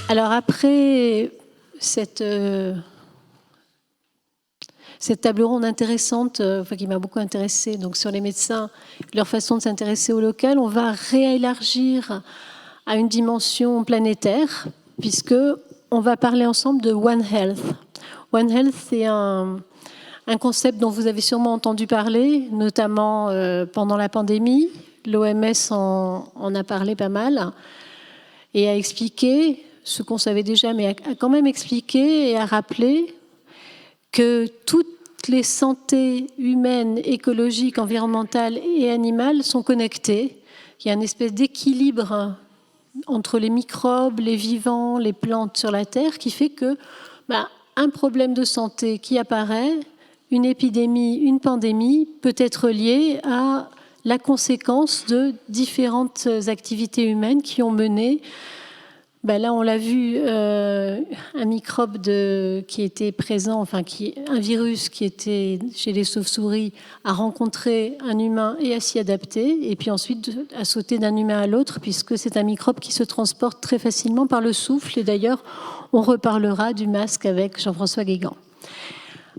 Alors après cette table ronde intéressante, qui m'a beaucoup intéressée, donc sur les médecins, leur façon de s'intéresser au local, on va réélargir à une dimension planétaire, puisque on va parler ensemble de One Health. One Health, c'est un concept dont vous avez sûrement entendu parler, notamment pendant la pandémie. L'OMS en a parlé pas mal et a expliqué ce qu'on savait déjà, mais a quand même expliqué et a rappelé que toutes les santé humaines, écologiques, environnementales et animales sont connectées. Il y a une espèce d'équilibre entre les microbes, les vivants, les plantes sur la Terre qui fait que un problème de santé qui apparaît, une épidémie, une pandémie, peut être lié à la conséquence de différentes activités humaines qui ont mené, là on l'a vu, un microbe qui était présent, un virus qui était chez les chauves-souris a rencontré un humain et a s'y adapté, et puis ensuite a sauté d'un humain à l'autre, puisque c'est un microbe qui se transporte très facilement par le souffle, et d'ailleurs on reparlera du masque avec Jean-François Guégan.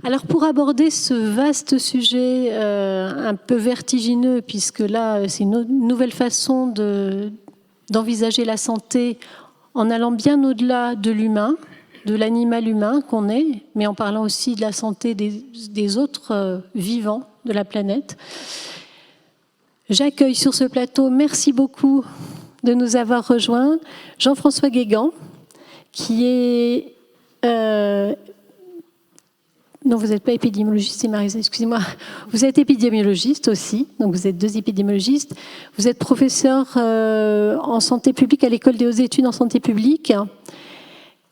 Alors pour aborder ce vaste sujet un peu vertigineux, puisque là c'est une nouvelle façon d'envisager la santé en allant bien au-delà de l'humain, de l'animal humain qu'on est, mais en parlant aussi de la santé des autres vivants de la planète. J'accueille sur ce plateau, merci beaucoup de nous avoir rejoints, Jean-François Guégan, qui est... Non, vous n'êtes pas épidémiologiste, c'est Marisa, excusez-moi. Vous êtes épidémiologiste aussi, donc vous êtes 2 épidémiologistes. Vous êtes professeur en santé publique à l'École des hautes études en santé publique.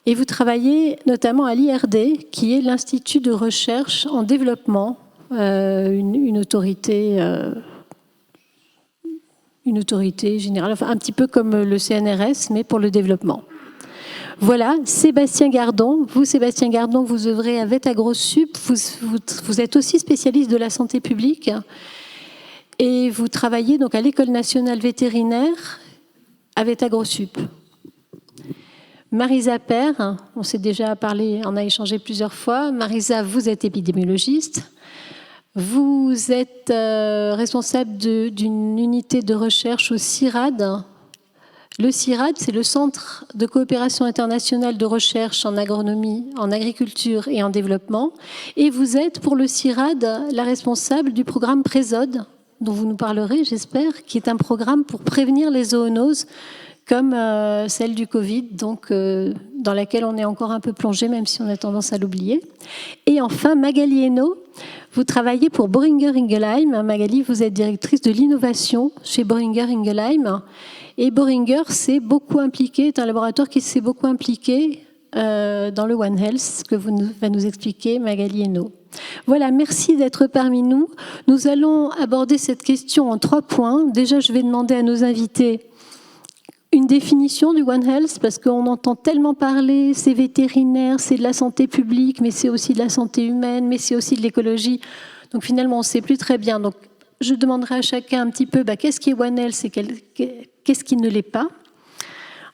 Et vous travaillez notamment à l'IRD, qui est l'Institut de recherche en développement, une autorité générale, un petit peu comme le CNRS, mais pour le développement. Voilà, Sébastien Gardon. Vous, Sébastien Gardon, vous œuvrez à VetAgroSup. Vous êtes aussi spécialiste de la santé publique et vous travaillez donc à l'École nationale vétérinaire à VetAgroSup. Marisa Père, on s'est déjà parlé, on a échangé plusieurs fois. Marisa, vous êtes épidémiologiste. Vous êtes responsable d'une unité de recherche au CIRAD. Le CIRAD, c'est le Centre de coopération internationale de recherche en agronomie, en agriculture et en développement. Et vous êtes, pour le CIRAD, la responsable du programme Présode, dont vous nous parlerez, j'espère, qui est un programme pour prévenir les zoonoses, comme celle du Covid, donc dans laquelle on est encore un peu plongé, même si on a tendance à l'oublier. Et enfin, Magali Hainaut, vous travaillez pour Boehringer Ingelheim. Magali, vous êtes directrice de l'innovation chez Boehringer Ingelheim. Et Boehringer est un laboratoire qui s'est beaucoup impliqué dans le One Health, ce que va nous expliquer Magali Hainaut. Voilà, merci d'être parmi nous. Nous allons aborder cette question en 3 points. Déjà, je vais demander à nos invités une définition du One Health, parce qu'on entend tellement parler, c'est vétérinaire, c'est de la santé publique, mais c'est aussi de la santé humaine, mais c'est aussi de l'écologie. Donc finalement, on ne sait plus très bien. Donc je demanderai à chacun un petit peu qu'est-ce qui est One Health et qu'est-ce qui ne l'est pas.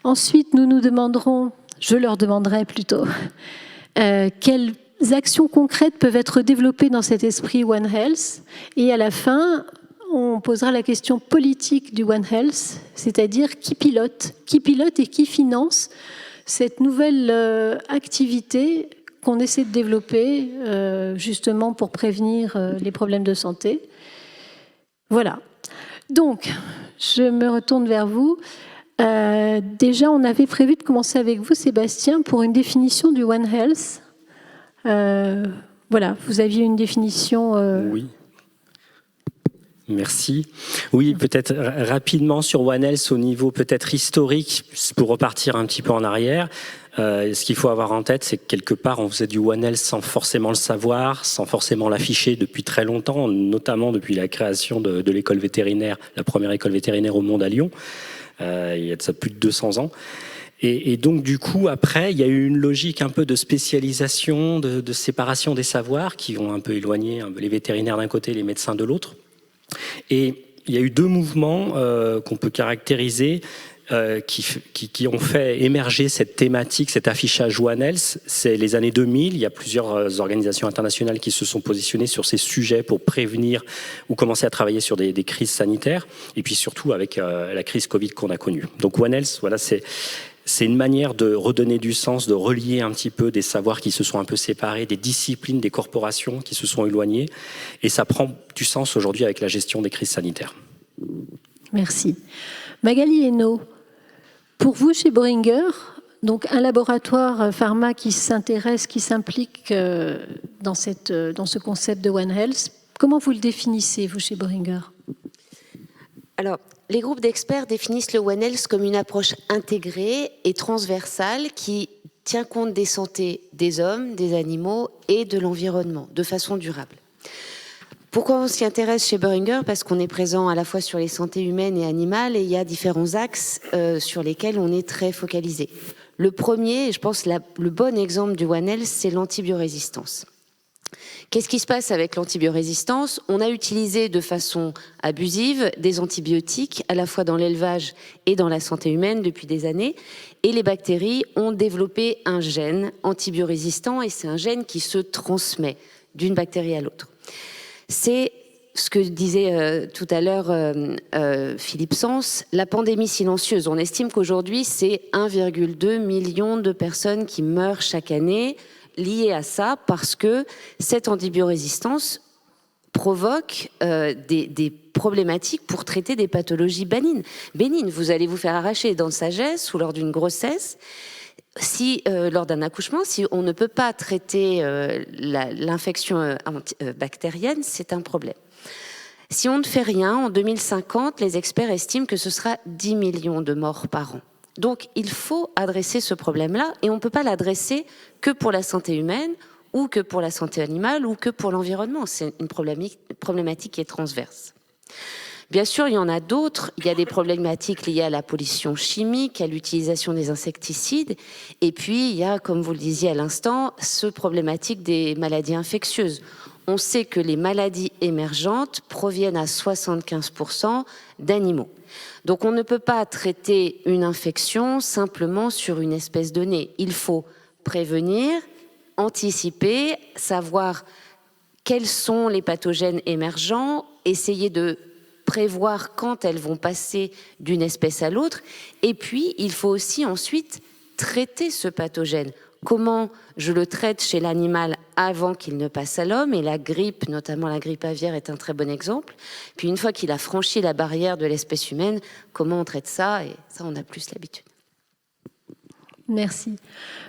Ensuite, je leur demanderai plutôt, quelles actions concrètes peuvent être développées dans cet esprit One Health. Et à la fin, on posera la question politique du One Health, c'est-à-dire qui pilote et qui finance cette nouvelle activité qu'on essaie de développer justement pour prévenir les problèmes de santé. Voilà. Donc, je me retourne vers vous. Déjà, on avait prévu de commencer avec vous, Sébastien, pour une définition du One Health. Voilà, vous aviez une définition... Oui. Merci. Oui, peut-être rapidement sur One Health au niveau peut-être historique, pour repartir un petit peu en arrière. Ce qu'il faut avoir en tête, c'est que quelque part, on faisait du One Health sans forcément le savoir, sans forcément l'afficher depuis très longtemps, notamment depuis la création de l'école vétérinaire, la première école vétérinaire au monde à Lyon, il y a de ça plus de 200 ans. Et donc, du coup, après, il y a eu une logique un peu de spécialisation, de séparation des savoirs qui ont un peu éloigné les vétérinaires d'un côté et les médecins de l'autre. Et il y a eu 2 mouvements qu'on peut caractériser. qui ont fait émerger cette thématique, cet affichage One Health. C'est les années 2000. Il y a plusieurs organisations internationales qui se sont positionnées sur ces sujets pour prévenir ou commencer à travailler sur des crises sanitaires. Et puis surtout avec la crise Covid qu'on a connue. Donc One Health, voilà, c'est une manière de redonner du sens, de relier un petit peu des savoirs qui se sont un peu séparés, des disciplines, des corporations qui se sont éloignées. Et ça prend du sens aujourd'hui avec la gestion des crises sanitaires. Merci. Magali Hainaut, pour vous chez Boehringer, donc un laboratoire pharma qui s'intéresse, qui s'implique dans ce concept de One Health, comment vous le définissez, vous, chez Boehringer ? Alors, les groupes d'experts définissent le One Health comme une approche intégrée et transversale qui tient compte des santé des hommes, des animaux et de l'environnement de façon durable. Pourquoi on s'y intéresse chez Boehringer ? Parce qu'on est présent à la fois sur les santé humaines et animales et il y a différents axes sur lesquels on est très focalisé. Le premier, et je pense le bon exemple du One Health, c'est l'antibiorésistance. Qu'est-ce qui se passe avec l'antibiorésistance ? On a utilisé de façon abusive des antibiotiques, à la fois dans l'élevage et dans la santé humaine depuis des années, et les bactéries ont développé un gène antibiorésistant, et c'est un gène qui se transmet d'une bactérie à l'autre. C'est ce que disait tout à l'heure Philippe Sens, la pandémie silencieuse. On estime qu'aujourd'hui, c'est 1,2 million de personnes qui meurent chaque année liées à ça, parce que cette antibiorésistance provoque des problématiques pour traiter des pathologies bénignes. Vous allez vous faire arracher les dents de sagesse ou lors d'une grossesse. Si lors d'un accouchement, si on ne peut pas traiter l'infection bactérienne, c'est un problème. Si on ne fait rien, en 2050, les experts estiment que ce sera 10 millions de morts par an. Donc il faut adresser ce problème-là, et on ne peut pas l'adresser que pour la santé humaine, ou que pour la santé animale, ou que pour l'environnement. C'est une problématique qui est transverse. Bien sûr, il y en a d'autres. Il y a des problématiques liées à la pollution chimique, à l'utilisation des insecticides. Et puis, il y a, comme vous le disiez à l'instant, ce problématique des maladies infectieuses. On sait que les maladies émergentes proviennent à 75% d'animaux. Donc, on ne peut pas traiter une infection simplement sur une espèce donnée. Il faut prévenir, anticiper, savoir quels sont les pathogènes émergents, essayer de prévoir quand elles vont passer d'une espèce à l'autre. Et puis, il faut aussi ensuite traiter ce pathogène. Comment je le traite chez l'animal avant qu'il ne passe à l'homme, et la grippe, notamment la grippe aviaire, est un très bon exemple. Puis une fois qu'il a franchi la barrière de l'espèce humaine, comment on traite ça ? Et ça, on a plus l'habitude. Merci.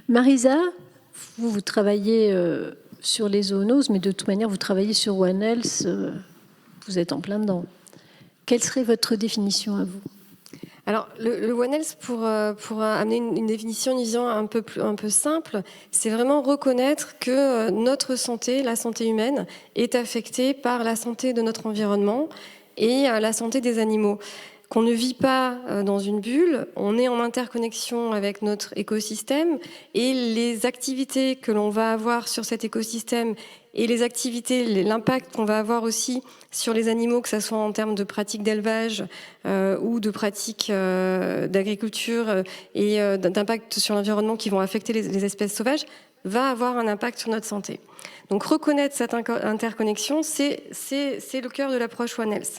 Marisa, vous travaillez sur les zoonoses, mais de toute manière, vous travaillez sur One Health, vous êtes en plein dedans. Quelle serait votre définition à vous ? Alors, le One Health, pour amener une définition disons un peu simple, c'est vraiment reconnaître que notre santé, la santé humaine, est affectée par la santé de notre environnement et la santé des animaux. Qu'on ne vit pas dans une bulle, on est en interconnexion avec notre écosystème, et les activités que l'on va avoir sur cet écosystème et les activités, l'impact qu'on va avoir aussi sur les animaux, que ce soit en termes de pratiques d'élevage ou de pratiques d'agriculture et d'impact sur l'environnement qui vont affecter les espèces sauvages, va avoir un impact sur notre santé. Donc reconnaître cette interconnexion, c'est le cœur de l'approche One Health.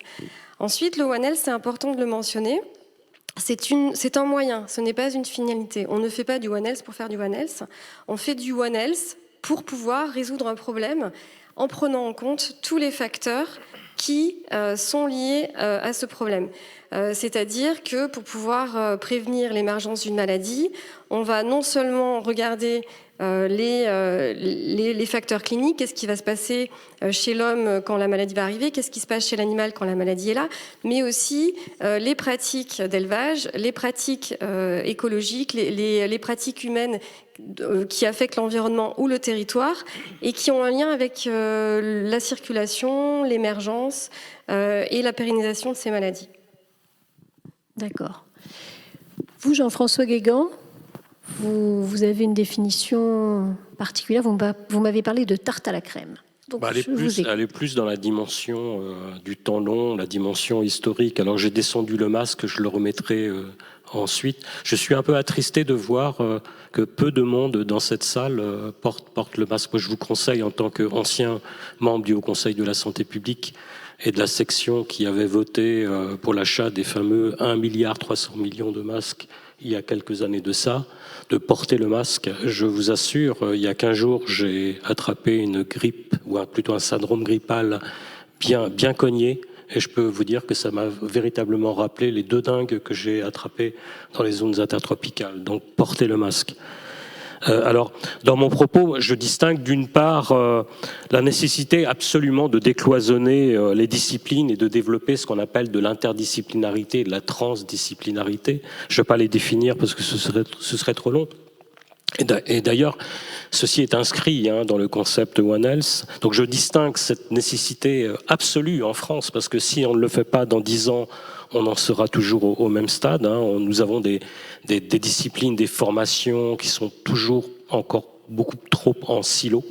Ensuite, le One Health, c'est important de le mentionner, c'est un moyen, ce n'est pas une finalité. On ne fait pas du One Health pour faire du One Health, on fait du One Health pour pouvoir résoudre un problème en prenant en compte tous les facteurs qui sont liés à ce problème. C'est-à-dire que pour pouvoir prévenir l'émergence d'une maladie, on va non seulement regarder les facteurs cliniques, qu'est-ce qui va se passer chez l'homme quand la maladie va arriver, qu'est-ce qui se passe chez l'animal quand la maladie est là, mais aussi les pratiques d'élevage, les pratiques écologiques, les pratiques humaines qui affectent l'environnement ou le territoire et qui ont un lien avec la circulation, l'émergence et la pérennisation de ces maladies. D'accord. Vous, Jean-François Guégan, vous avez une définition particulière. Vous m'avez parlé de tarte à la crème. Donc, elle est plus dans la dimension du temps long, la dimension historique. Alors j'ai descendu le masque, je le remettrai ensuite. Je suis un peu attristé de voir que peu de monde dans cette salle porte le masque. Moi, je vous conseille, en tant qu'ancien membre du Haut Conseil de la Santé publique et de la section qui avait voté pour l'achat des fameux 1,3 milliard de masques il y a quelques années de ça, de porter le masque. Je vous assure, il y a 15 jours, j'ai attrapé une grippe, ou plutôt un syndrome grippal bien cogné. Et je peux vous dire que ça m'a véritablement rappelé les 2 dingues que j'ai attrapées dans les zones intertropicales. Donc, portez le masque. Alors, dans mon propos, je distingue d'une part la nécessité absolument de décloisonner les disciplines et de développer ce qu'on appelle de l'interdisciplinarité et de la transdisciplinarité. Je ne vais pas les définir parce que ce serait trop long. Et d'ailleurs, ceci est inscrit dans le concept One Health. Donc je distingue cette nécessité absolue en France, parce que si on ne le fait pas dans 10 ans, on en sera toujours au même stade. Nous avons des disciplines, des formations qui sont toujours encore beaucoup trop en silo.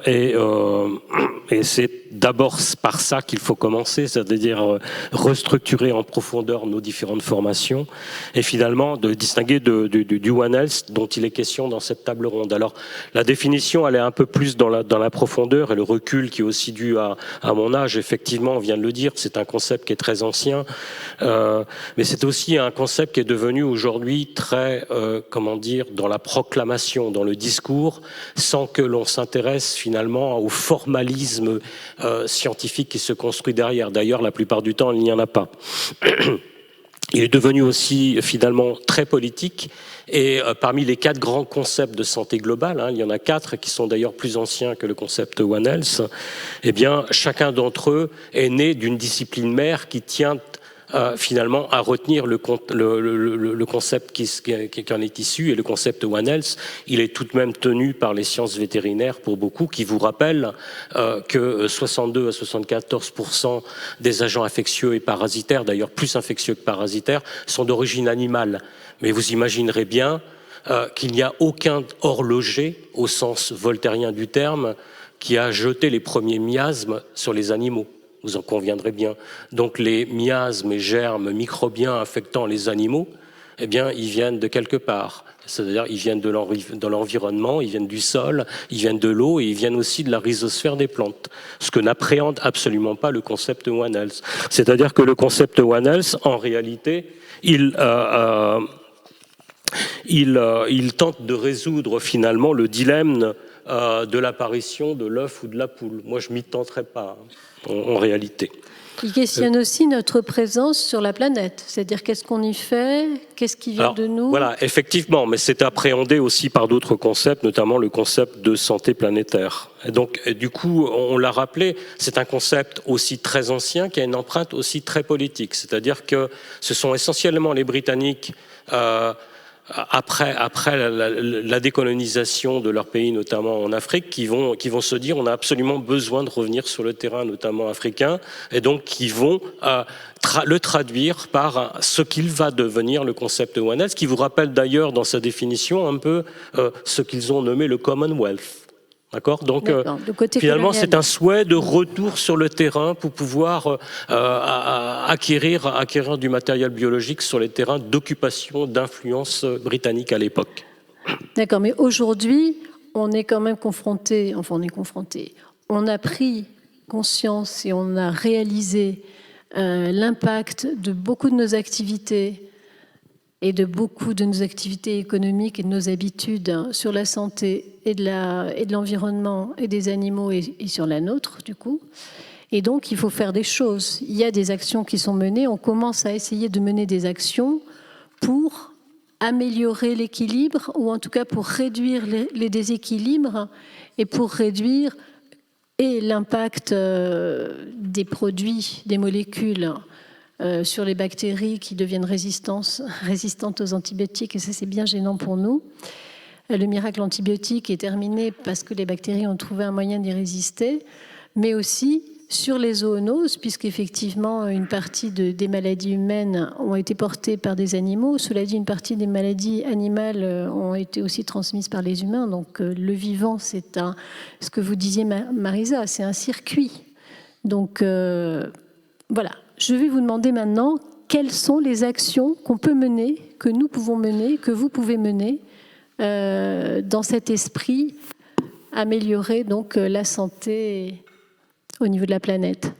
Et c'est d'abord par ça qu'il faut commencer, c'est-à-dire restructurer en profondeur nos différentes formations et finalement de distinguer du One Health dont il est question dans cette table ronde. Alors la définition, elle est un peu plus dans la profondeur et le recul qui est aussi dû à mon âge. Effectivement, on vient de le dire, c'est un concept qui est très ancien, mais c'est aussi un concept qui est devenu aujourd'hui très, dans la proclamation, dans le discours, sans que l'on s'intéresse finalement au formalisme scientifique qui se construit derrière. D'ailleurs, la plupart du temps, il n'y en a pas. Il est devenu aussi finalement très politique et parmi les 4 grands concepts de santé globale, il y en a 4 qui sont d'ailleurs plus anciens que le concept One Health, eh bien chacun d'entre eux est né d'une discipline mère qui tient finalement à retenir le concept qui en est issu, et le concept One Health, il est tout de même tenu par les sciences vétérinaires pour beaucoup, qui vous rappellent que 62 à 74% des agents infectieux et parasitaires, d'ailleurs plus infectieux que parasitaires, sont d'origine animale. Mais vous imaginerez bien qu'il n'y a aucun horloger, au sens voltairien du terme, qui a jeté les premiers miasmes sur les animaux. Vous en conviendrez bien. Donc les miasmes et germes microbiens affectant les animaux, eh bien, ils viennent de quelque part. C'est-à-dire, ils viennent de l'environnement, ils viennent du sol, ils viennent de l'eau et ils viennent aussi de la rhizosphère des plantes. Ce que n'appréhende absolument pas le concept One Health. C'est-à-dire que le concept One Health, en réalité, il tente de résoudre finalement le dilemme de l'apparition de l'œuf ou de la poule. Moi, je m'y tenterai pas, en réalité. Il questionne aussi notre présence sur la planète, c'est-à-dire qu'est-ce qu'on y fait, qu'est-ce qui vient de nous. Voilà, effectivement, mais c'est appréhendé aussi par d'autres concepts, notamment le concept de santé planétaire. Et donc, du coup, on l'a rappelé, c'est un concept aussi très ancien qui a une empreinte aussi très politique. C'est-à-dire que ce sont essentiellement les Britanniques après la décolonisation de leur pays, notamment en Afrique, qui vont se dire on a absolument besoin de revenir sur le terrain, notamment africain, et donc qui vont le traduire par ce qu'il va devenir le concept One Health, qui vous rappelle d'ailleurs dans sa définition un peu ce qu'ils ont nommé le Commonwealth. D'accord ? Donc, finalement, c'est un souhait de retour sur le terrain pour pouvoir acquérir du matériel biologique sur les terrains d'occupation, d'influence britannique à l'époque. D'accord, mais aujourd'hui, on est quand même confronté, on a pris conscience et on a réalisé l'impact de beaucoup de nos activités et de beaucoup de nos activités économiques et de nos habitudes sur la santé et de l'environnement et des animaux et sur la nôtre, du coup. Et donc, il faut faire des choses. Il y a des actions qui sont menées. On commence à essayer de mener des actions pour améliorer l'équilibre, ou en tout cas pour réduire les déséquilibres et pour réduire l'impact des produits, des molécules sur les bactéries qui deviennent résistantes aux antibiotiques, et ça c'est bien gênant pour nous. Le miracle antibiotique est terminé parce que les bactéries ont trouvé un moyen d'y résister, mais aussi sur les zoonoses, puisqu'effectivement une partie des maladies humaines ont été portées par des animaux. Cela dit, une partie des maladies animales ont été aussi transmises par les humains. Donc le vivant, c'est ce que vous disiez Marisa, c'est un circuit. Donc voilà. Je vais vous demander maintenant, quelles sont les actions qu'on peut mener, que nous pouvons mener, que vous pouvez mener dans cet esprit, améliorer donc la santé au niveau de la planète.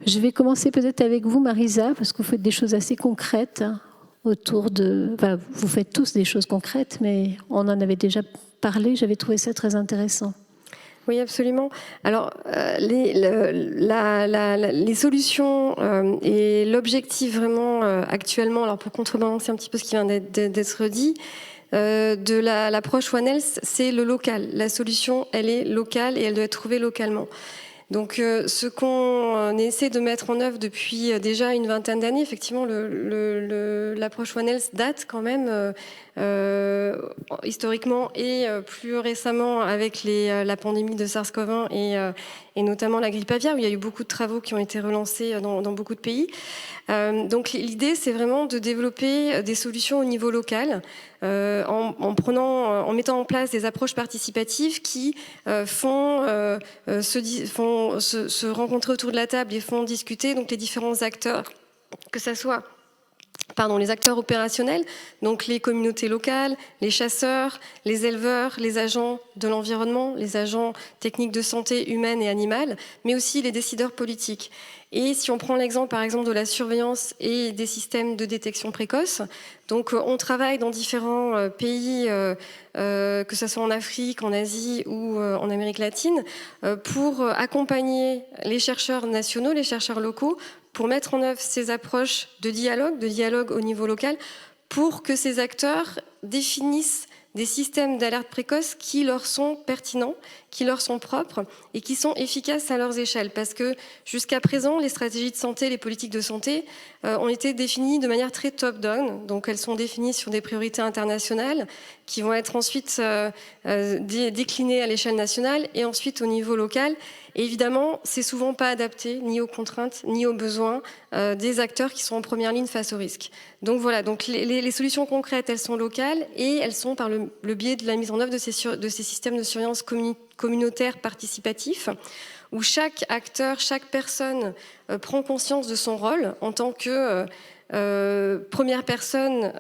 Je vais commencer peut-être avec vous, Marisa, parce que vous faites des choses assez concrètes autour de... Enfin, vous faites tous des choses concrètes, mais on en avait déjà parlé, j'avais trouvé ça très intéressant. Oui, absolument. Alors, les solutions et l'objectif vraiment actuellement, alors pour contrebalancer un petit peu ce qui vient d'être dit, de l'approche One Health, c'est le local. La solution, elle est locale et elle doit être trouvée localement. Donc, ce qu'on essaie de mettre en œuvre depuis déjà une vingtaine d'années, effectivement, l'approche One Health date quand même historiquement et plus récemment avec la pandémie de SARS-CoV-1 et notamment la grippe aviaire, où il y a eu beaucoup de travaux qui ont été relancés dans beaucoup de pays. Donc l'idée, c'est vraiment de développer des solutions au niveau local, en mettant en place des approches participatives qui font se rencontrer autour de la table et font discuter donc les différents acteurs, que ça soit les acteurs opérationnels, donc les communautés locales, les chasseurs, les éleveurs, les agents de l'environnement, les agents techniques de santé humaine et animale, mais aussi les décideurs politiques. Et si on prend l'exemple, par exemple, de la surveillance et des systèmes de détection précoce, donc on travaille dans différents pays, que ce soit en Afrique, en Asie ou en Amérique latine, pour accompagner les chercheurs nationaux, les chercheurs locaux, pour mettre en œuvre ces approches de dialogue au niveau local, pour que ces acteurs définissent des systèmes d'alerte précoce qui leur sont pertinents, qui leur sont propres et qui sont efficaces à leurs échelles. Parce que jusqu'à présent, les stratégies de santé, les politiques de santé ont été définies de manière très top-down. Donc elles sont définies sur des priorités internationales qui vont être ensuite déclinées à l'échelle nationale et ensuite au niveau local. Et évidemment, c'est souvent pas adapté ni aux contraintes ni aux besoins des acteurs qui sont en première ligne face au risque. Donc voilà, donc les solutions concrètes, elles sont locales et elles sont par le biais de la mise en œuvre de ces systèmes de surveillance communautaire participatifs, où chaque acteur, chaque personne prend conscience de son rôle en tant que première personne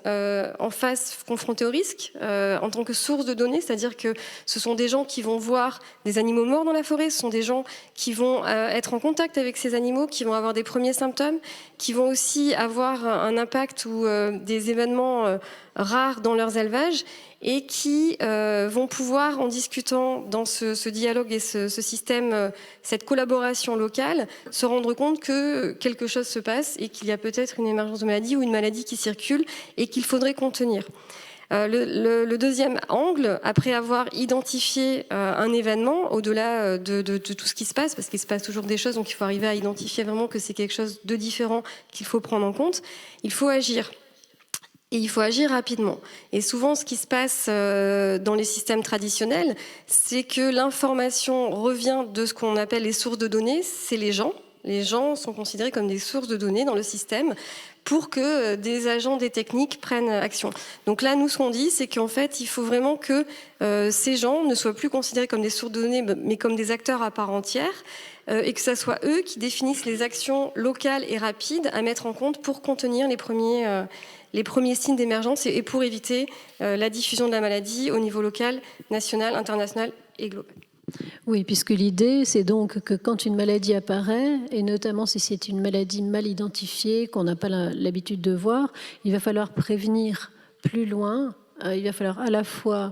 en face confrontée au risque, en tant que source de données, c'est-à-dire que ce sont des gens qui vont voir des animaux morts dans la forêt, ce sont des gens qui vont être en contact avec ces animaux, qui vont avoir des premiers symptômes, qui vont aussi avoir un impact ou des événements rares dans leurs élevages et qui vont pouvoir, en discutant dans ce dialogue et ce système, cette collaboration locale, se rendre compte que quelque chose se passe et qu'il y a peut-être une émergence de maladie ou une maladie qui circule et qu'il faudrait contenir. Le deuxième angle, après avoir identifié un événement, au-delà de tout ce qui se passe, parce qu'il se passe toujours des choses, donc il faut arriver à identifier vraiment que c'est quelque chose de différent qu'il faut prendre en compte, il faut agir. Et il faut agir rapidement. Et souvent, ce qui se passe dans les systèmes traditionnels, c'est que l'information revient de ce qu'on appelle les sources de données, c'est les gens. Les gens sont considérés comme des sources de données dans le système pour que des agents, des techniques prennent action. Donc là, nous, ce qu'on dit, c'est qu'en fait, il faut vraiment que ces gens ne soient plus considérés comme des sources de données, mais comme des acteurs à part entière, et que ce soit eux qui définissent les actions locales et rapides à mettre en compte pour contenir les premiers signes d'émergence et pour éviter la diffusion de la maladie au niveau local, national, international et global. Oui, puisque l'idée, c'est donc que quand une maladie apparaît, et notamment si c'est une maladie mal identifiée, qu'on n'a pas l'habitude de voir, il va falloir prévenir plus loin. Il va falloir à la fois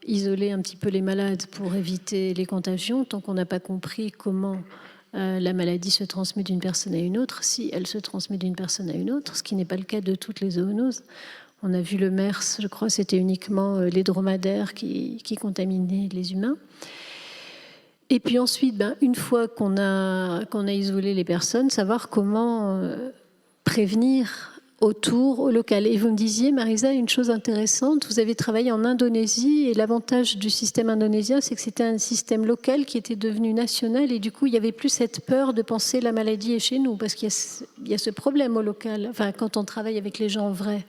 isoler un petit peu les malades pour éviter les contagions, tant qu'on n'a pas compris comment la maladie se transmet d'une personne à une autre, si elle se transmet d'une personne à une autre, ce qui n'est pas le cas de toutes les zoonoses. On a vu le MERS, je crois, c'était uniquement les dromadaires qui contaminaient les humains. Et puis ensuite, une fois qu'on a isolé les personnes, savoir comment prévenir autour, au local. Et vous me disiez, Marisa, une chose intéressante, vous avez travaillé en Indonésie et l'avantage du système indonésien, c'est que c'était un système local qui était devenu national et du coup, il n'y avait plus cette peur de penser la maladie est chez nous parce qu'il y a ce problème au local, enfin, quand on travaille avec les gens vrais.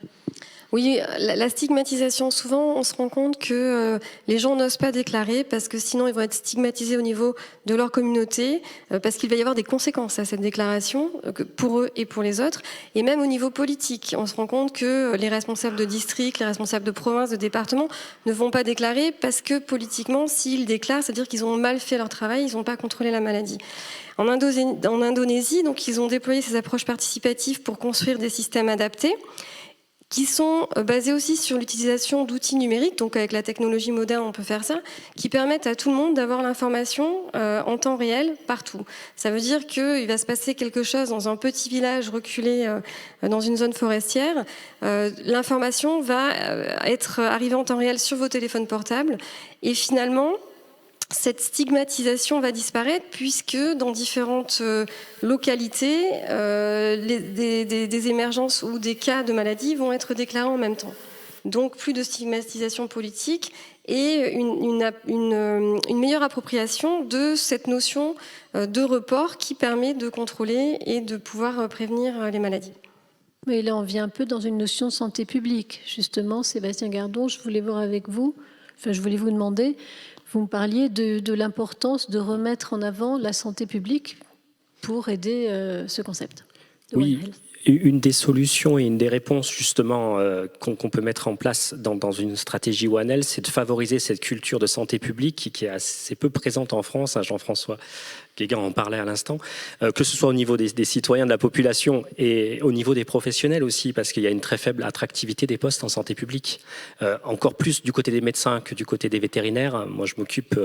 Oui, la stigmatisation, souvent on se rend compte que les gens n'osent pas déclarer parce que sinon ils vont être stigmatisés au niveau de leur communauté, parce qu'il va y avoir des conséquences à cette déclaration pour eux et pour les autres. Et même au niveau politique, on se rend compte que les responsables de district, les responsables de province, de département ne vont pas déclarer parce que politiquement, s'ils déclarent, c'est-à-dire qu'ils ont mal fait leur travail, ils n'ont pas contrôlé la maladie. En Indonésie, donc, ils ont déployé ces approches participatives pour construire des systèmes adaptés, qui sont basés aussi sur l'utilisation d'outils numériques, donc avec la technologie moderne on peut faire ça, qui permettent à tout le monde d'avoir l'information en temps réel partout. Ça veut dire qu'il va se passer quelque chose dans un petit village reculé dans une zone forestière, l'information va être arrivée en temps réel sur vos téléphones portables, et finalement cette stigmatisation va disparaître puisque dans différentes localités, des émergences ou des cas de maladie vont être déclarés en même temps. Donc plus de stigmatisation politique et une meilleure appropriation de cette notion de report qui permet de contrôler et de pouvoir prévenir les maladies. Mais là, on vient un peu dans une notion de santé publique. Justement, Sébastien Gardon, je voulais voir avec vous, je voulais vous demander, vous me parliez de l'importance de remettre en avant la santé publique pour aider ce concept. Oui, une des solutions et une des réponses justement qu'on peut mettre en place dans une stratégie One Health, c'est de favoriser cette culture de santé publique qui est assez peu présente en France. Jean-François Guégan en parlait à l'instant, que ce soit au niveau des citoyens, de la population et au niveau des professionnels aussi, parce qu'il y a une très faible attractivité des postes en santé publique. Encore plus du côté des médecins que du côté des vétérinaires. Moi, je m'occupe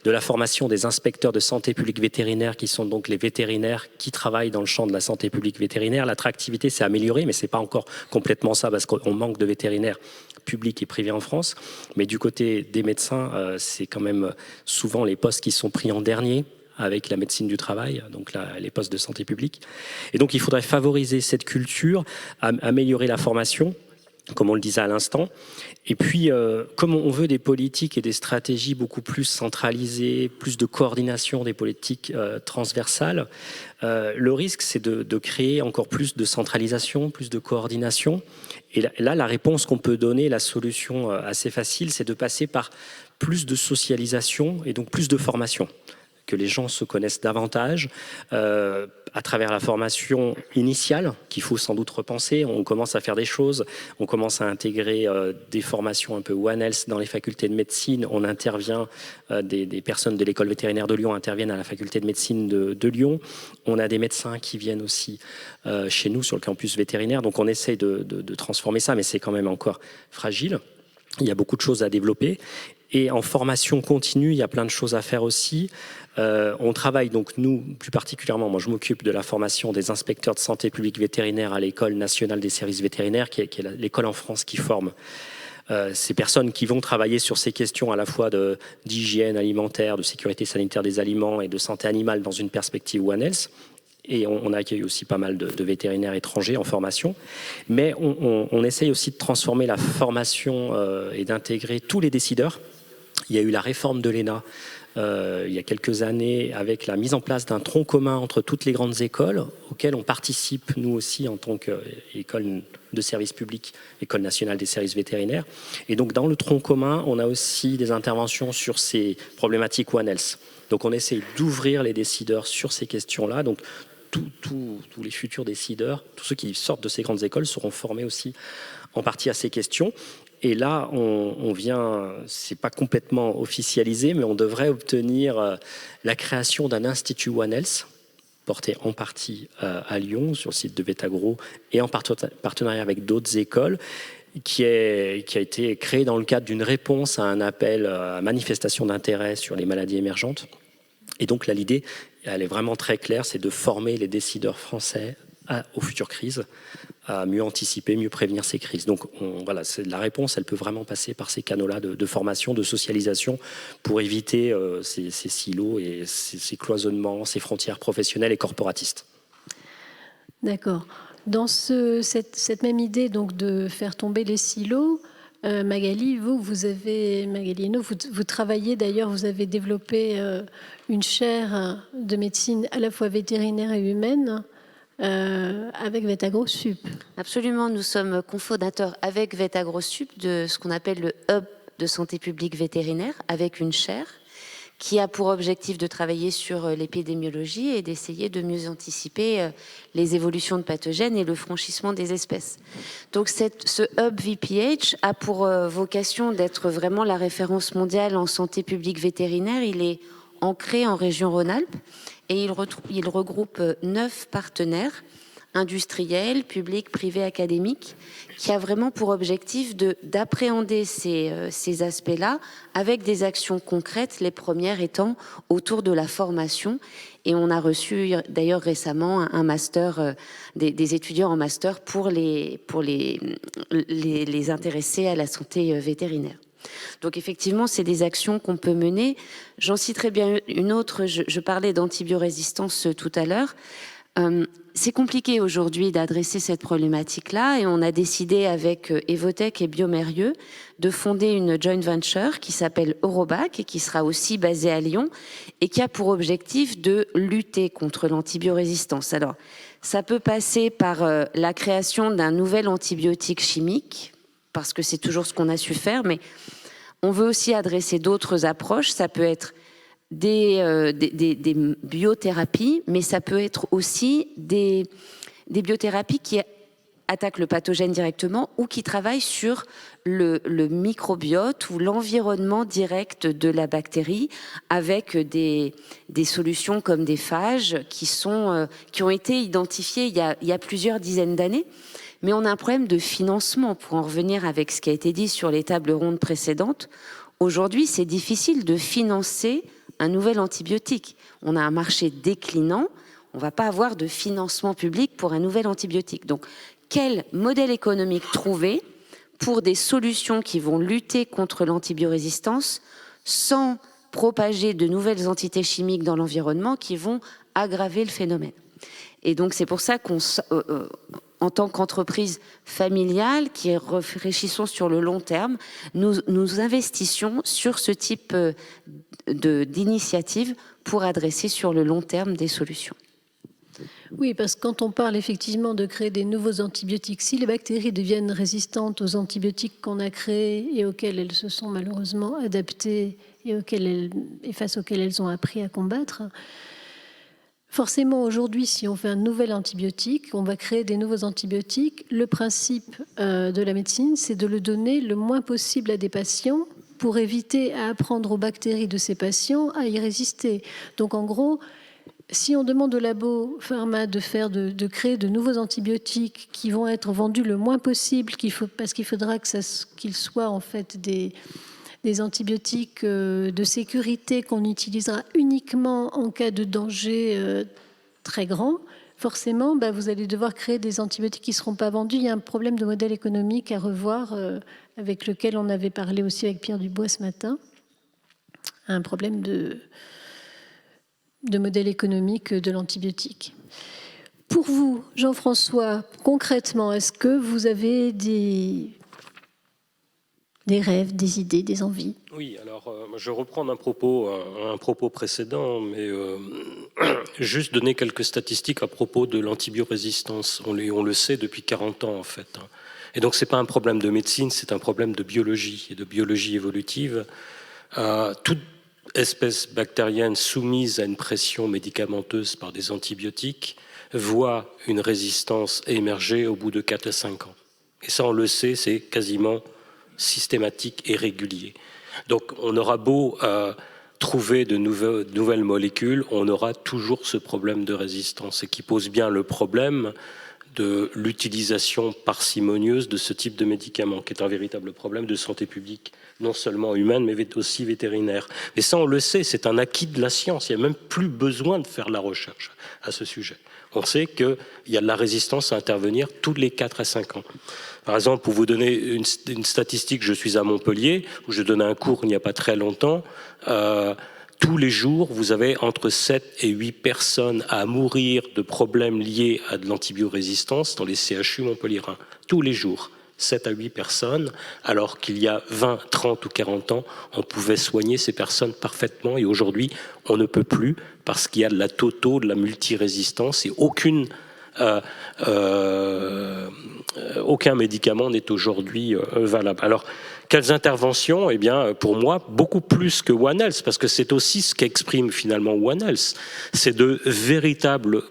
de la formation des inspecteurs de santé publique vétérinaire, qui sont donc les vétérinaires qui travaillent dans le champ de la santé publique vétérinaire. L'attractivité s'est améliorée, mais c'est pas encore complètement ça, parce qu'on manque de vétérinaires publics et privés en France. Mais du côté des médecins, c'est quand même souvent les postes qui sont pris en dernier, avec la médecine du travail, donc les postes de santé publique. Et donc, il faudrait favoriser cette culture, améliorer la formation, comme on le disait à l'instant. Et puis, comme on veut des politiques et des stratégies beaucoup plus centralisées, plus de coordination des politiques transversales, le risque, c'est de créer encore plus de centralisation, plus de coordination. Et là, la réponse qu'on peut donner, la solution assez facile, c'est de passer par plus de socialisation et donc plus de formation, que les gens se connaissent davantage à travers la formation initiale qu'il faut sans doute repenser. On commence à faire des choses, on commence à intégrer des formations un peu One Health dans les facultés de médecine. On intervient, des personnes de l'école vétérinaire de Lyon interviennent à la faculté de médecine de Lyon. On a des médecins qui viennent aussi chez nous sur le campus vétérinaire. Donc on essaye de transformer ça, mais c'est quand même encore fragile. Il y a beaucoup de choses à développer. Et en formation continue, il y a plein de choses à faire aussi. On travaille donc, nous, plus particulièrement, moi je m'occupe de la formation des inspecteurs de santé publique vétérinaire à l'École nationale des services vétérinaires, qui est l'école en France qui forme ces personnes qui vont travailler sur ces questions à la fois d'hygiène alimentaire, de sécurité sanitaire des aliments et de santé animale dans une perspective One Health. Et on accueille aussi pas mal de vétérinaires étrangers en formation. Mais on essaye aussi de transformer la formation et d'intégrer tous les décideurs. Il y a eu la réforme de l'ENA il y a quelques années avec la mise en place d'un tronc commun entre toutes les grandes écoles auxquelles on participe nous aussi en tant qu'école de service public, École nationale des services vétérinaires. Et donc dans le tronc commun, on a aussi des interventions sur ces problématiques One Health. Donc on essaye d'ouvrir les décideurs sur ces questions-là. Donc tous les futurs décideurs, tous ceux qui sortent de ces grandes écoles seront formés aussi en partie à ces questions. Et là, on vient, c'est pas complètement officialisé, mais on devrait obtenir la création d'un institut One Health, porté en partie à Lyon, sur le site de Vétagro, et en partenariat avec d'autres écoles, qui a été créé dans le cadre d'une réponse à un appel à manifestation d'intérêt sur les maladies émergentes. Et donc là, l'idée, elle est vraiment très claire, c'est de former les décideurs français aux futures crises, à mieux anticiper, mieux prévenir ces crises. Donc voilà, la réponse, elle peut vraiment passer par ces canaux-là de formation, de socialisation, pour éviter ces silos et ces cloisonnements, ces frontières professionnelles et corporatistes. D'accord. Dans cette même idée donc, de faire tomber les silos, Magali, vous travaillez d'ailleurs, vous avez développé une chaire de médecine à la fois vétérinaire et humaine avec VetAgroSup. Absolument, nous sommes cofondateurs avec VetAgroSup de ce qu'on appelle le hub de santé publique vétérinaire, avec une chaire qui a pour objectif de travailler sur l'épidémiologie et d'essayer de mieux anticiper les évolutions de pathogènes et le franchissement des espèces. Donc ce hub VPH a pour vocation d'être vraiment la référence mondiale en santé publique vétérinaire. Il est ancré en région Rhône-Alpes et il regroupe 9 partenaires industriels, publics, privés, académiques, qui a vraiment pour objectif d'appréhender ces aspects-là avec des actions concrètes, les premières étant autour de la formation. Et on a reçu d'ailleurs récemment un master, des étudiants en master pour les intéresser à la santé vétérinaire. Donc effectivement, c'est des actions qu'on peut mener. J'en citerai bien une autre, je parlais d'antibiorésistance tout à l'heure. C'est compliqué aujourd'hui d'adresser cette problématique-là et on a décidé avec Evotech et Biomérieux de fonder une joint venture qui s'appelle Eurobac et qui sera aussi basée à Lyon et qui a pour objectif de lutter contre l'antibiorésistance. Alors, ça peut passer par la création d'un nouvel antibiotique chimique, parce que c'est toujours ce qu'on a su faire, mais on veut aussi adresser d'autres approches. Ça peut être des biothérapies, mais ça peut être aussi des biothérapies qui attaquent le pathogène directement ou qui travaillent sur le microbiote ou l'environnement direct de la bactérie avec des solutions comme des phages qui ont été identifiées il y a plusieurs dizaines d'années. Mais on a un problème de financement, pour en revenir avec ce qui a été dit sur les tables rondes précédentes. Aujourd'hui, c'est difficile de financer un nouvel antibiotique. On a un marché déclinant, on ne va pas avoir de financement public pour un nouvel antibiotique. Donc, quel modèle économique trouver pour des solutions qui vont lutter contre l'antibiorésistance sans propager de nouvelles entités chimiques dans l'environnement qui vont aggraver le phénomène? Et donc, c'est pour ça en tant qu'entreprise familiale qui réfléchissons sur le long terme, nous investissions sur ce type d'initiative pour adresser sur le long terme des solutions. Oui, parce que quand on parle effectivement de créer des nouveaux antibiotiques, si les bactéries deviennent résistantes aux antibiotiques qu'on a créés et auxquels elles se sont malheureusement adaptées et face auxquels elles ont appris à combattre, forcément, aujourd'hui, si on fait un nouvel antibiotique, on va créer des nouveaux antibiotiques. Le principe de la médecine, c'est de le donner le moins possible à des patients pour éviter à apprendre aux bactéries de ces patients à y résister. Donc, en gros, si on demande au labo pharma de créer de nouveaux antibiotiques qui vont être vendus le moins possible, parce qu'il faudra qu'ils soient en fait des antibiotiques de sécurité qu'on utilisera uniquement en cas de danger très grand, forcément, vous allez devoir créer des antibiotiques qui ne seront pas vendus. Il y a un problème de modèle économique à revoir, avec lequel on avait parlé aussi avec Pierre Dubois ce matin. Un problème de modèle économique de l'antibiotique. Pour vous, Jean-François, concrètement, est-ce que vous avez des rêves, des idées, des envies? Oui, alors je reprends un propos précédent, mais juste donner quelques statistiques à propos de l'antibiorésistance. On le sait depuis 40 ans en fait. Et donc c'est pas un problème de médecine, c'est un problème de biologie et de biologie évolutive. Toute espèce bactérienne soumise à une pression médicamenteuse par des antibiotiques voit une résistance émerger au bout de 4 à 5 ans. Et ça, on le sait, c'est quasiment systématique et régulier. Donc on aura beau trouver de nouvelles molécules, on aura toujours ce problème de résistance et qui pose bien le problème de l'utilisation parcimonieuse de ce type de médicament, qui est un véritable problème de santé publique, non seulement humaine, mais aussi vétérinaire. Et ça, on le sait, c'est un acquis de la science. Il n'y a même plus besoin de faire la recherche à ce sujet. On sait qu'il y a de la résistance à intervenir tous les 4 à 5 ans. Par exemple, pour vous donner une statistique, je suis à Montpellier, où je donnais un cours il n'y a pas très longtemps. Tous les jours, vous avez entre 7 et 8 personnes à mourir de problèmes liés à de l'antibiorésistance dans les CHU montpelliérains. Tous les jours, 7 à 8 personnes, alors qu'il y a 20, 30 ou 40 ans, on pouvait soigner ces personnes parfaitement. Et aujourd'hui, on ne peut plus parce qu'il y a de la toto, de la multirésistance et aucune aucun médicament n'est aujourd'hui valable. Alors, quelles interventions? Eh bien, pour moi, beaucoup plus que One Health, parce que c'est aussi ce qu'exprime finalement One Health, c'est de véritablement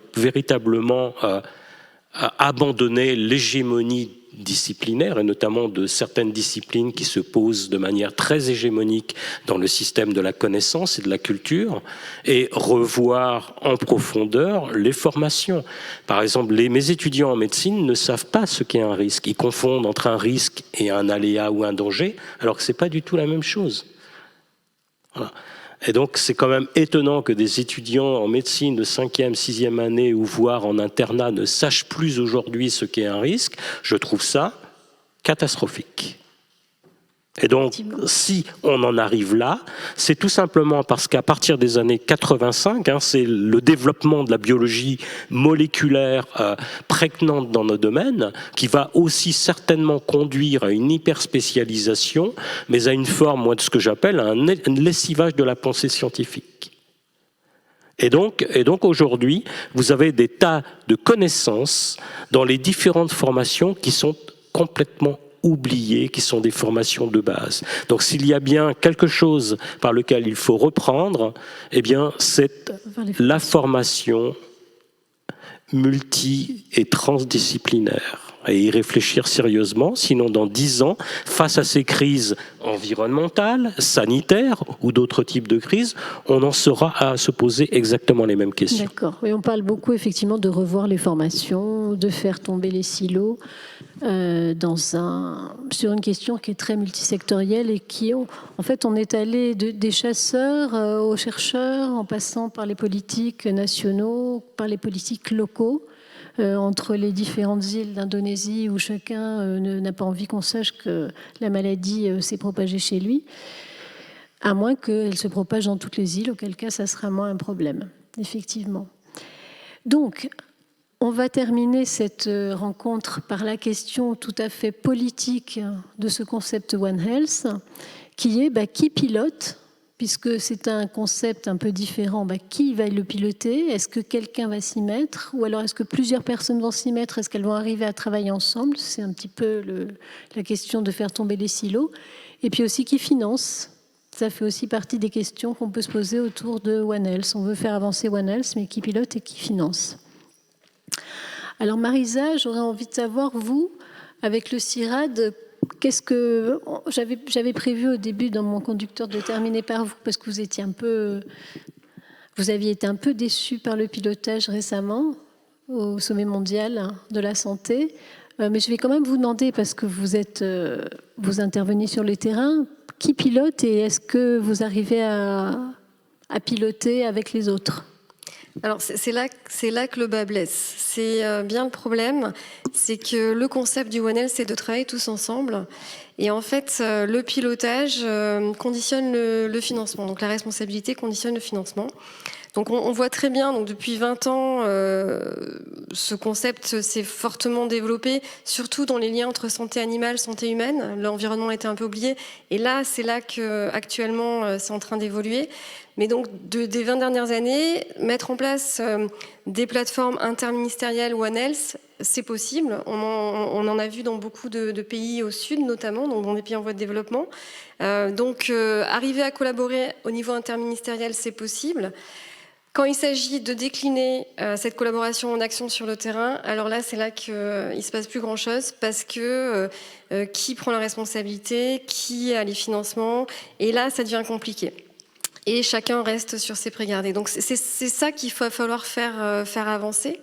abandonner l'hégémonie disciplinaire, et notamment de certaines disciplines qui se posent de manière très hégémonique dans le système de la connaissance et de la culture, et revoir en profondeur les formations. Par exemple, mes étudiants en médecine ne savent pas ce qu'est un risque. Ils confondent entre un risque et un aléa ou un danger, alors que ce n'est pas du tout la même chose. Voilà. Et donc, c'est quand même étonnant que des étudiants en médecine de 5e, 6e année ou voire en internat ne sachent plus aujourd'hui ce qu'est un risque. Je trouve ça catastrophique. Et donc, si on en arrive là, c'est tout simplement parce qu'à partir des années 85, c'est le développement de la biologie moléculaire prégnante dans nos domaines qui va aussi certainement conduire à une hyperspécialisation, mais à une forme, moi, de ce que j'appelle un lessivage de la pensée scientifique. Et donc aujourd'hui, vous avez des tas de connaissances dans les différentes formations qui sont complètement oubliées, qui sont des formations de base. Donc s'il y a bien quelque chose par lequel il faut reprendre, eh bien c'est la formation multi- et transdisciplinaire. Et y réfléchir sérieusement, sinon dans 10 ans, face à ces crises environnementales, sanitaires ou d'autres types de crises, on en sera à se poser exactement les mêmes questions. D'accord. Oui, on parle beaucoup effectivement de revoir les formations, de faire tomber les silos sur une question qui est très multisectorielle et qui, en fait, on est allé des chasseurs aux chercheurs, en passant par les politiques nationaux, par les politiques locaux. Entre les différentes îles d'Indonésie où chacun n'a pas envie qu'on sache que la maladie s'est propagée chez lui, à moins qu'elle se propage dans toutes les îles, auquel cas ça sera moins un problème, effectivement. Donc, on va terminer cette rencontre par la question tout à fait politique de ce concept One Health, qui est qui pilote, puisque c'est un concept un peu différent, qui va le piloter? Est-ce que quelqu'un va s'y mettre? Ou alors est-ce que plusieurs personnes vont s'y mettre? Est-ce qu'elles vont arriver à travailler ensemble? C'est un petit peu la question de faire tomber les silos. Et puis aussi, qui finance? Ça fait aussi partie des questions qu'on peut se poser autour de One Health. On veut faire avancer One Health, mais qui pilote et qui finance? Alors Marisa, j'aurais envie de savoir, vous, avec le CIRAD, qu'est-ce que j'avais prévu au début dans mon conducteur de terminer par vous, parce que vous aviez été un peu déçu par le pilotage récemment au sommet mondial de la santé, mais je vais quand même vous demander, parce que vous intervenez sur le terrain, qui pilote et est-ce que vous arrivez à piloter avec les autres? Alors c'est là que le bas blesse. C'est bien le problème, c'est que le concept du One Health, c'est de travailler tous ensemble. Et en fait, le pilotage conditionne le financement. Donc la responsabilité conditionne le financement. Donc on voit très bien, donc depuis 20 ans, ce concept s'est fortement développé, surtout dans les liens entre santé animale, santé humaine. L'environnement a été un peu oublié. Et là, c'est là qu'actuellement, c'est en train d'évoluer. Mais donc, des 20 dernières années, mettre en place des plateformes interministérielles One Health, c'est possible. On en a vu dans beaucoup de pays au sud, notamment, donc dans des pays en voie de développement. Arriver à collaborer au niveau interministériel, c'est possible. Quand il s'agit de décliner cette collaboration en action sur le terrain, alors là, c'est là qu'il ne se passe plus grand-chose, parce que qui prend la responsabilité, qui a les financements, et là, ça devient compliqué. Et chacun reste sur ses prégardés. Donc c'est ça qu'il va falloir faire avancer.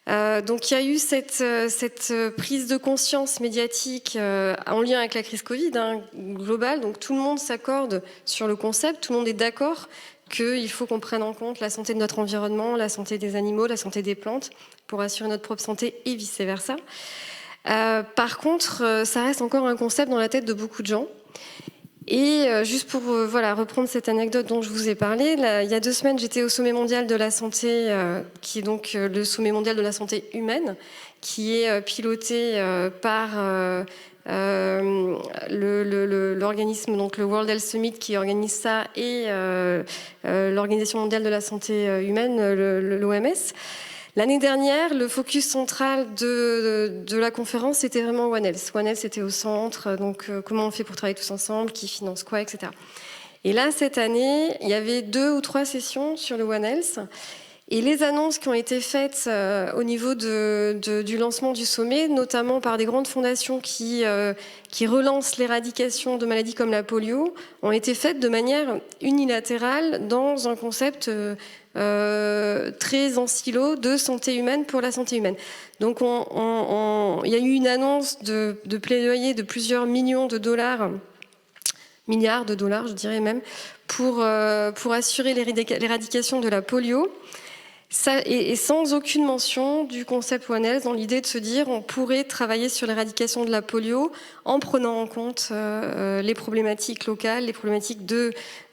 Donc il y a eu cette prise de conscience médiatique en lien avec la crise Covid globale. Donc tout le monde s'accorde sur le concept, tout le monde est d'accord qu'il faut qu'on prenne en compte la santé de notre environnement, la santé des animaux, la santé des plantes, pour assurer notre propre santé et vice-versa. Par contre, ça reste encore un concept dans la tête de beaucoup de gens. Et juste pour reprendre cette anecdote dont je vous ai parlé, il y a 2 semaines, j'étais au sommet mondial de la santé, qui est donc le sommet mondial de la santé humaine, qui est piloté par l'organisme, donc le World Health Summit qui organise ça, et l'Organisation mondiale de la santé humaine, l'OMS. L'année dernière, le focus central de la conférence, c'était vraiment One Health. One Health était au centre, donc comment on fait pour travailler tous ensemble, qui finance quoi, etc. Et là, cette année, il y avait 2 ou 3 sessions sur le One Health. Et les annonces qui ont été faites au niveau du lancement du sommet, notamment par des grandes fondations qui relancent l'éradication de maladies comme la polio, ont été faites de manière unilatérale dans un concept très en silo de santé humaine pour la santé humaine. Donc il y a eu une annonce de plaidoyer de plusieurs milliards de dollars, je dirais même, pour assurer l'éradication de la polio. Ça, et sans aucune mention du concept One Health, dans l'idée de se dire on pourrait travailler sur l'éradication de la polio en prenant en compte les problématiques locales, les problématiques de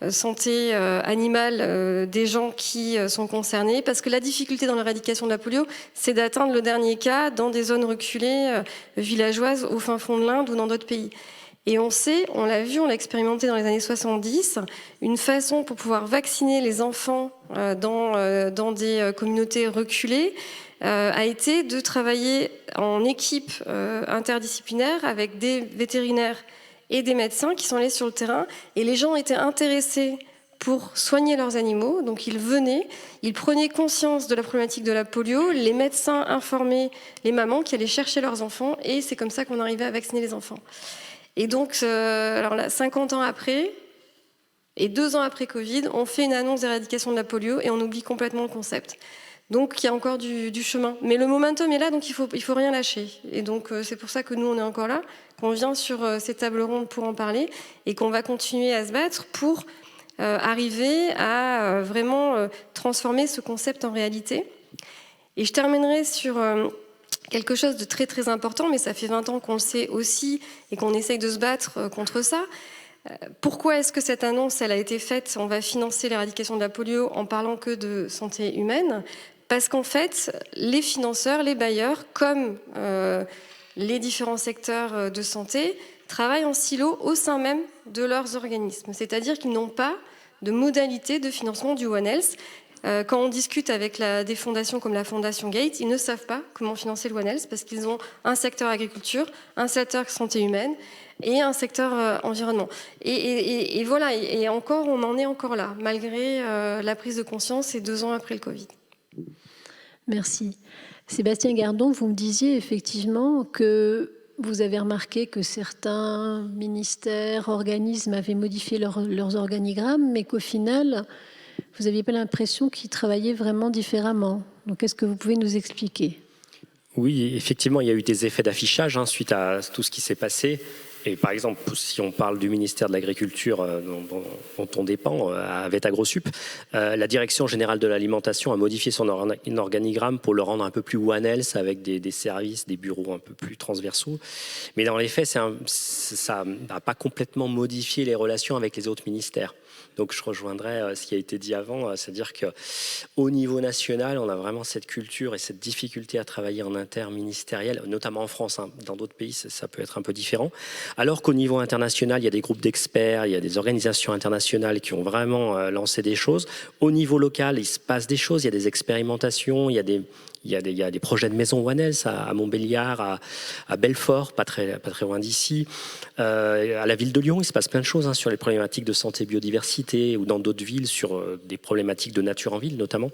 santé animale des gens qui sont concernés. Parce que la difficulté dans l'éradication de la polio, c'est d'atteindre le dernier cas dans des zones reculées, villageoises, au fin fond de l'Inde ou dans d'autres pays. Et on sait, on l'a vu, on l'a expérimenté dans les années 70, une façon pour pouvoir vacciner les enfants dans des communautés reculées a été de travailler en équipe interdisciplinaire avec des vétérinaires et des médecins qui sont allés sur le terrain. Et les gens étaient intéressés pour soigner leurs animaux. Donc ils venaient, ils prenaient conscience de la problématique de la polio, les médecins informaient les mamans qui allaient chercher leurs enfants et c'est comme ça qu'on arrivait à vacciner les enfants. Et donc, alors là, 50 ans après, et 2 ans après Covid, on fait une annonce d'éradication de la polio et on oublie complètement le concept. Donc, il y a encore du chemin. Mais le momentum est là, donc il faut rien lâcher. Et donc, c'est pour ça que nous, on est encore là, qu'on vient sur ces tables rondes pour en parler et qu'on va continuer à se battre pour arriver à vraiment transformer ce concept en réalité. Et je terminerai sur quelque chose de très très important, mais ça fait 20 ans qu'on le sait aussi et qu'on essaye de se battre contre ça. Pourquoi est-ce que cette annonce elle a été faite? On va financer l'éradication de la polio en parlant que de santé humaine. Parce qu'en fait, les financeurs, les bailleurs, comme les différents secteurs de santé, travaillent en silo au sein même de leurs organismes. C'est-à-dire qu'ils n'ont pas de modalité de financement du One Health. Quand on discute avec des fondations comme la Fondation Gates, ils ne savent pas comment financer le One Health parce qu'ils ont un secteur agriculture, un secteur santé humaine et un secteur environnement. Et voilà, et encore, on en est encore là, malgré la prise de conscience et 2 ans après le Covid. Merci. Sébastien Gardon, vous me disiez effectivement que vous avez remarqué que certains ministères, organismes avaient modifié leurs organigrammes, mais qu'au final, vous n'aviez pas l'impression qu'ils travaillaient vraiment différemment. Donc, est-ce que vous pouvez nous expliquer? Oui, effectivement, il y a eu des effets d'affichage suite à tout ce qui s'est passé. Et par exemple, si on parle du ministère de l'Agriculture dont on dépend, avec AgroSup, la Direction générale de l'alimentation a modifié son organigramme pour le rendre un peu plus One Health avec des services, des bureaux un peu plus transversaux. Mais dans les faits, ça n'a pas complètement modifié les relations avec les autres ministères. Donc je rejoindrai ce qui a été dit avant, c'est-à-dire qu'au niveau national, on a vraiment cette culture et cette difficulté à travailler en interministériel, notamment en France. Dans d'autres pays, ça peut être un peu différent. Alors qu'au niveau international, il y a des groupes d'experts, il y a des organisations internationales qui ont vraiment lancé des choses. Au niveau local, il se passe des choses, il y a des expérimentations, il y a des projets de maison One Health à Montbéliard, à Belfort, pas très loin d'ici. À la ville de Lyon, il se passe plein de choses sur les problématiques de santé et biodiversité ou dans d'autres villes sur des problématiques de nature en ville notamment.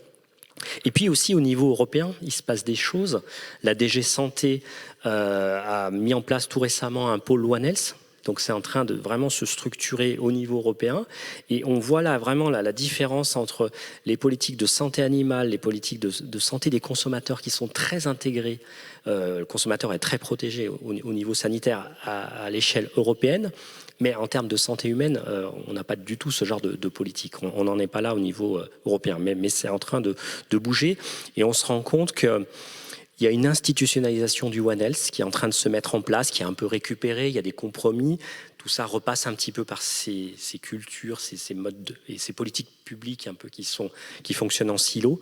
Et puis aussi au niveau européen, il se passe des choses. La DG Santé a mis en place tout récemment un pôle One Health. Donc c'est en train de vraiment se structurer au niveau européen. Et on voit là vraiment la différence entre les politiques de santé animale, les politiques de santé des consommateurs qui sont très intégrées. Le consommateur est très protégé au niveau sanitaire à l'échelle européenne. Mais en termes de santé humaine, on n'a pas du tout ce genre de politique. On n'en est pas là au niveau européen. Mais c'est en train de bouger. Et on se rend compte que il y a une institutionnalisation du One Health qui est en train de se mettre en place, qui est un peu récupérée, il y a des compromis. Tout ça repasse un petit peu par ces cultures, ces modes et ces politiques publiques un peu qui fonctionnent en silo,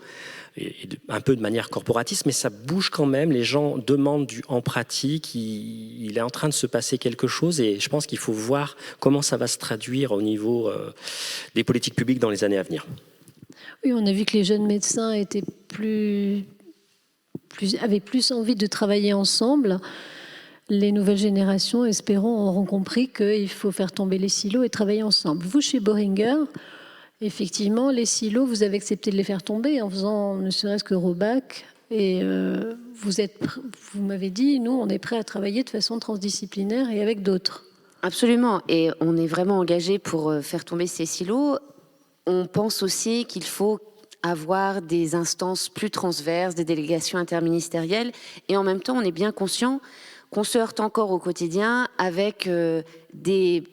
un peu de manière corporatiste, mais ça bouge quand même. Les gens demandent en pratique, il est en train de se passer quelque chose et je pense qu'il faut voir comment ça va se traduire au niveau des politiques publiques dans les années à venir. Oui, on a vu que les jeunes médecins étaient plus avaient plus envie de travailler ensemble. Les nouvelles générations, espérons, auront compris qu'il faut faire tomber les silos et travailler ensemble. Vous, chez Boehringer, effectivement, les silos, vous avez accepté de les faire tomber en faisant ne serait-ce que Roback. Et vous m'avez dit, nous, on est prêts à travailler de façon transdisciplinaire et avec d'autres. Absolument. Et on est vraiment engagé pour faire tomber ces silos. On pense aussi qu'il faut avoir des instances plus transverses, des délégations interministérielles. Et en même temps, on est bien conscient qu'on se heurte encore au quotidien avec des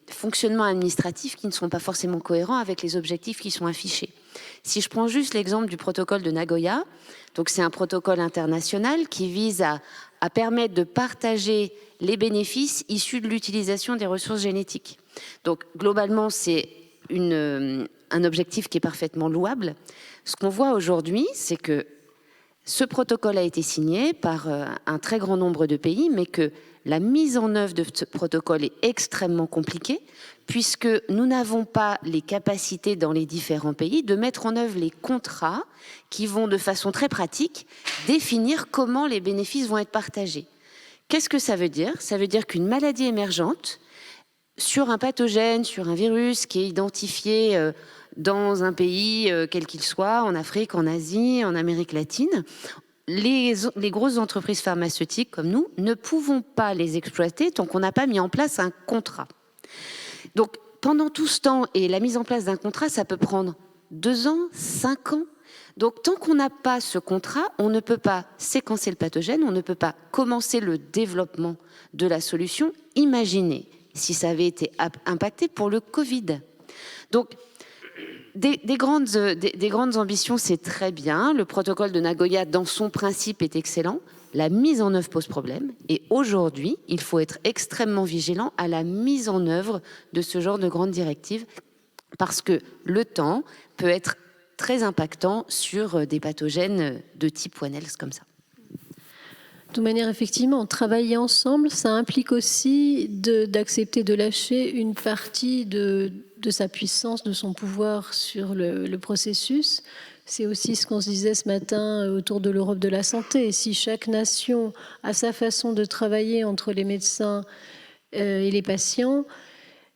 fonctionnements administratifs qui ne sont pas forcément cohérents avec les objectifs qui sont affichés. Si je prends juste l'exemple du protocole de Nagoya, donc c'est un protocole international qui vise à permettre de partager les bénéfices issus de l'utilisation des ressources génétiques. Donc globalement, c'est un objectif qui est parfaitement louable. Ce qu'on voit aujourd'hui, c'est que ce protocole a été signé par un très grand nombre de pays, mais que la mise en œuvre de ce protocole est extrêmement compliquée, puisque nous n'avons pas les capacités dans les différents pays de mettre en œuvre les contrats qui vont de façon très pratique définir comment les bénéfices vont être partagés. Qu'est-ce que ça veut dire ? Ça veut dire qu'une maladie émergente, sur un pathogène, sur un virus qui est identifié dans un pays, quel qu'il soit, en Afrique, en Asie, en Amérique latine, les grosses entreprises pharmaceutiques comme nous ne pouvons pas les exploiter tant qu'on n'a pas mis en place un contrat. Donc, pendant tout ce temps, et la mise en place d'un contrat, ça peut prendre 2 ans, 5 ans. Donc, tant qu'on n'a pas ce contrat, on ne peut pas séquencer le pathogène, on ne peut pas commencer le développement de la solution. Imaginez si ça avait été impacté pour le Covid. Donc, des grandes ambitions, c'est très bien. Le protocole de Nagoya, dans son principe, est excellent. La mise en œuvre pose problème. Et aujourd'hui, il faut être extrêmement vigilant à la mise en œuvre de ce genre de grandes directives, parce que le temps peut être très impactant sur des pathogènes de type One Health comme ça. De toute manière, effectivement, travailler ensemble, ça implique aussi d'accepter de lâcher une partie de sa puissance, de son pouvoir sur le processus. C'est aussi ce qu'on se disait ce matin autour de l'Europe de la santé. Si chaque nation a sa façon de travailler entre les médecins et les patients,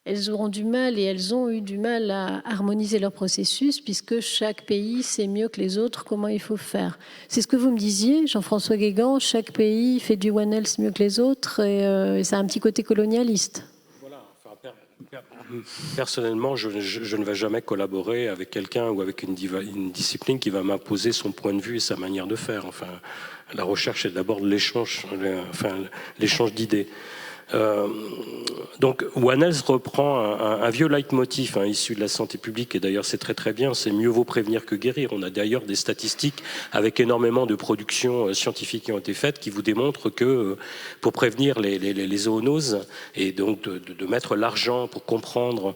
elles auront du mal et elles ont eu du mal à harmoniser leur processus puisque chaque pays sait mieux que les autres comment il faut faire. C'est ce que vous me disiez, Jean-François Guégan, chaque pays fait du One Health mieux que les autres et ça a un petit côté colonialiste. Voilà, enfin, personnellement, je ne vais jamais collaborer avec quelqu'un ou avec une discipline qui va m'imposer son point de vue et sa manière de faire. Enfin, la recherche est d'abord l'échange d'idées. Donc One Health reprend un vieux leitmotiv issu de la santé publique, et d'ailleurs c'est très très bien, c'est mieux vaut prévenir que guérir. On a d'ailleurs des statistiques avec énormément de productions scientifiques qui ont été faites qui vous démontrent que pour prévenir les zoonoses et donc de mettre l'argent pour comprendre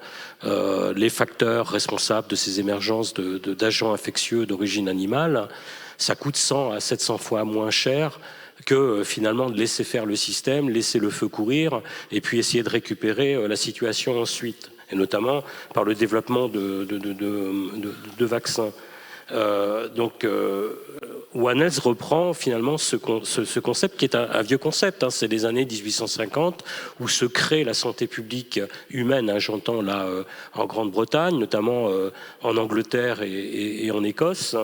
les facteurs responsables de ces émergences d'agents infectieux d'origine animale, ça coûte 100 à 700 fois moins cher que finalement de laisser faire le système, laisser le feu courir et puis essayer de récupérer la situation ensuite, et notamment par le développement de vaccins. One Health reprend finalement ce concept qui est un vieux concept, c'est les années 1850 où se crée la santé publique humaine, j'entends là en Grande-Bretagne, notamment en Angleterre et en Écosse.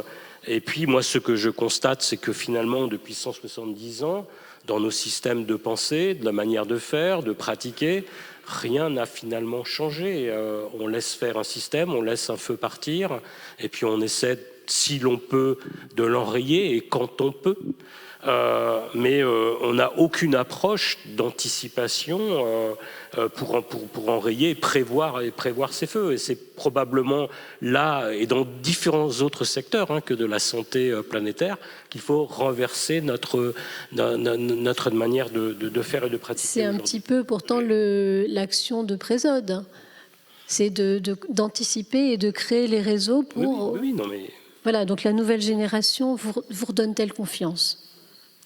Et puis, moi, ce que je constate, c'est que finalement, depuis 170 ans, dans nos systèmes de pensée, de la manière de faire, de pratiquer, rien n'a finalement changé. On laisse faire un système, on laisse un feu partir, et puis on essaie, si l'on peut, de l'enrayer, et quand on peut. Mais on n'a aucune approche d'anticipation pour enrayer et prévoir ces feux. Et c'est probablement là et dans différents autres secteurs que de la santé planétaire qu'il faut renverser notre manière de faire et de pratiquer. C'est un petit peu pourtant l'action de Présode. C'est d'anticiper et de créer les réseaux pour... Oui, non mais... Voilà, donc la nouvelle génération vous redonne-t-elle confiance ?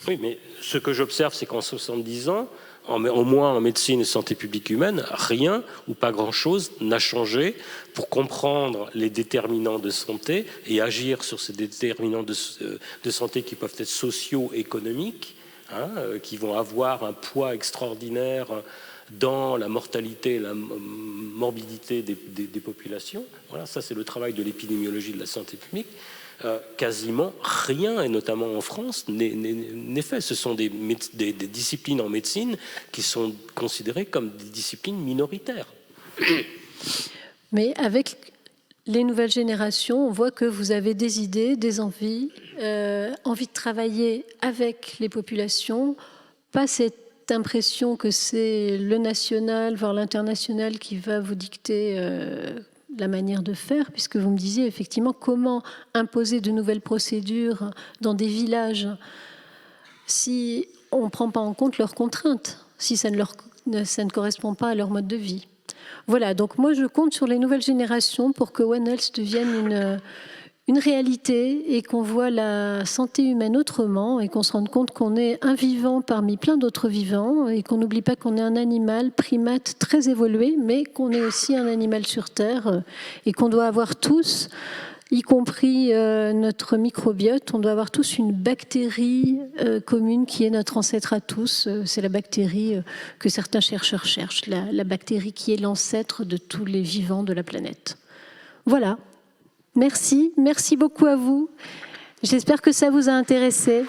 Oui, mais ce que j'observe, c'est qu'en 70 ans, au moins en médecine et santé publique humaine, rien ou pas grand-chose n'a changé pour comprendre les déterminants de santé et agir sur ces déterminants de santé qui peuvent être socio-économiques, qui vont avoir un poids extraordinaire dans la mortalité et la morbidité des populations. Voilà, ça c'est le travail de l'épidémiologie de la santé publique. Quasiment rien, et notamment en France, n'est fait. Ce sont des disciplines en médecine qui sont considérées comme des disciplines minoritaires. Mais avec les nouvelles générations, on voit que vous avez des idées, des envies, envie de travailler avec les populations, pas cette impression que c'est le national, voire l'international qui va vous dicter la manière de faire, puisque vous me disiez effectivement comment imposer de nouvelles procédures dans des villages si on ne prend pas en compte leurs contraintes, si ça ne correspond pas à leur mode de vie. Voilà, donc moi je compte sur les nouvelles générations pour que One Health devienne une réalité et qu'on voit la santé humaine autrement et qu'on se rende compte qu'on est un vivant parmi plein d'autres vivants et qu'on n'oublie pas qu'on est un animal primate très évolué, mais qu'on est aussi un animal sur Terre et qu'on doit avoir tous, y compris notre microbiote, on doit avoir tous une bactérie commune qui est notre ancêtre à tous. C'est la bactérie que certains chercheurs cherchent, la bactérie qui est l'ancêtre de tous les vivants de la planète. Voilà. Merci beaucoup à vous. J'espère que ça vous a intéressé.